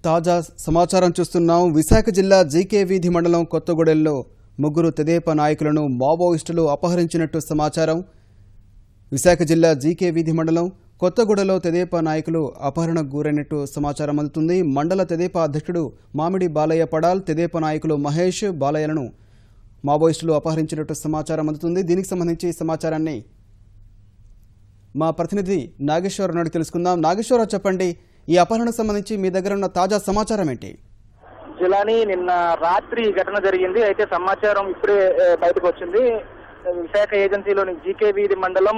తాజా సమాచారం చూస్తున్నాం. విశాఖ జిల్లా జీకే వీధి మండలం కొత్తగూడెంలో ముగ్గురు తెదేపా నాయకులను మావోయిస్టులు అపహరించినట్టు సమాచారం. విశాఖ జిల్లా జీకే వీధి మండలం కొత్తగూడెంలో తెదేపా నాయకులు అపహరణకు గురైనట్టు సమాచారం అందుతుంది. మండల తెదేపా అధ్యక్షుడు మామిడి బాలయ్య పడాల్, తెదేపా నాయకులు మహేష్, బాలయ్యలను మావోయిస్టులు అపహరించినట్టు సమాచారం అందుతుంది. దీనికి సంబంధించి సమాచారాన్ని మా ప్రతినిధి నాగేశ్వరరావు నుండి తెలుసుకుందాం. నాగేశ్వరరావు, చెప్పండి, ఈ అపహరణకు సంబంధించి మీ దగ్గర ఉన్న తాజా సమాచారం ఏంటి? జిలాని నిన్న రాత్రి ఘటన జరిగింది. అయితే సమాచారం ఇప్పుడే బయటకు వచ్చింది. విశాఖ ఏజెన్సీలోని జీకే వీధి మండలం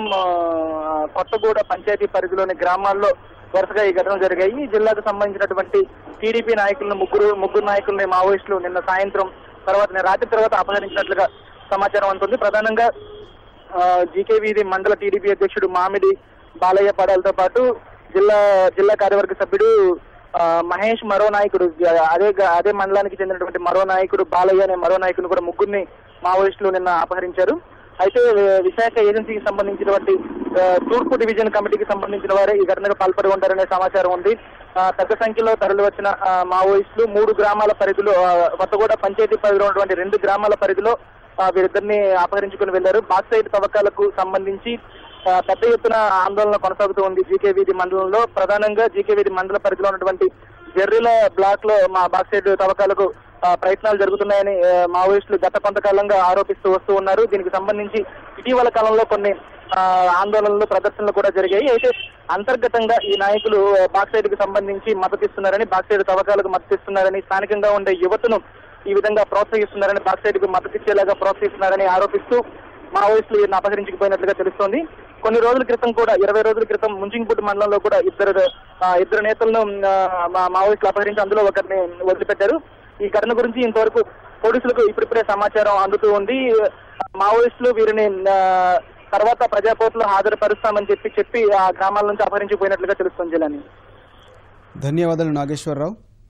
కొత్తగూడ పంచాయతీ పరిధిలోని గ్రామాల్లో వరుసగా ఈ ఘటనలు జరిగాయి. ఈ జిల్లాకు సంబంధించినటువంటి టీడీపీ నాయకులను ముగ్గురు నాయకుల్ని మావోయిస్టులు నిన్న సాయంత్రం రాత్రి తర్వాత అపహరించినట్లుగా సమాచారం అందుతుంది. ప్రధానంగా జీకే వీధి మండల టీడీపీ అధ్యక్షుడు మామిడి బాలయ్య పడాలతో పాటు జిల్లా కార్యవర్గ సభ్యుడు మహేష్, మరో నాయకుడు అదే మండలానికి చెందినటువంటి మరో నాయకుడు బాలయ్య అనే మరో నాయకుడు కూడా ముగ్గురిని మావోయిస్టులు నిన్న అపహరించారు. అయితే విశాఖ ఏజెన్సీకి సంబంధించినటువంటి తూర్పు డివిజన్ కమిటీకి సంబంధించిన వారే ఈ ఘటనకు పాల్పడి ఉంటారనే సమాచారం ఉంది. పెద్ద సంఖ్యలో తరలి వచ్చిన మావోయిస్టులు 3 గ్రామాల పరిధిలో, కొత్తగూడ పంచాయతీ పరిధిలో ఉన్నటువంటి 2 గ్రామాల పరిధిలో వీరిద్దరిని అపహరించుకుని వెళ్లారు. బాక్సైట్ తవ్వకాలకు సంబంధించి పెద్ద ఎత్తున ఆందోళన కొనసాగుతూ ఉంది జీకే వీధి మండలంలో. ప్రధానంగా జీకే వీధి మండల పరిధిలో ఉన్నటువంటి జెర్రిల బ్లాక్ లో బాక్సైట్ తవ్వకాలకు ప్రయత్నాలు జరుగుతున్నాయని మావోయిస్టులు గత కొంతకాలంగా ఆరోపిస్తూ వస్తూ ఉన్నారు. దీనికి సంబంధించి ఇటీవల కాలంలో కొన్ని ఆందోళనలు, ప్రదర్శనలు కూడా జరిగాయి. అయితే అంతర్గతంగా ఈ నాయకులు బాక్సైట్ కి సంబంధించి మద్దతిస్తున్నారని, బాక్సైట్ తవ్వకాలకు మద్దతిస్తున్నారని, స్థానికంగా ఉండే యువతను ఈ విధంగా ప్రోత్సహిస్తున్నారని, బాక్సైట్ కు మద్దతిచ్చేలాగా ప్రోత్సహిస్తున్నారని ఆరోపిస్తూ మావోయిస్టులు వీరిని అపహరించుకుపోయినట్లుగా తెలుస్తోంది. కొన్ని రోజుల క్రితం కూడా, 20 రోజుల క్రితం ముంచింగిపుట్టు మండలంలో కూడా ఇద్దరు నేతలను మావోయిస్టులు అపహరించి అందులో ఒకరిని వదిలిపెట్టారు. ఈ ఘటన గురించి ఇంతవరకు పోలీసులకు ఇప్పుడిప్పుడే సమాచారం అందుతూ ఉంది. మావోయిస్టులు వీరిని తర్వాత ప్రజాకోర్టులో హాజరుపరుస్తామని చెప్పి ఆ గ్రామాల నుంచి అపహరించిపోయినట్లుగా తెలుస్తుంది. జిల్లాని ధన్యవాదాలు నాగేశ్వరరావు.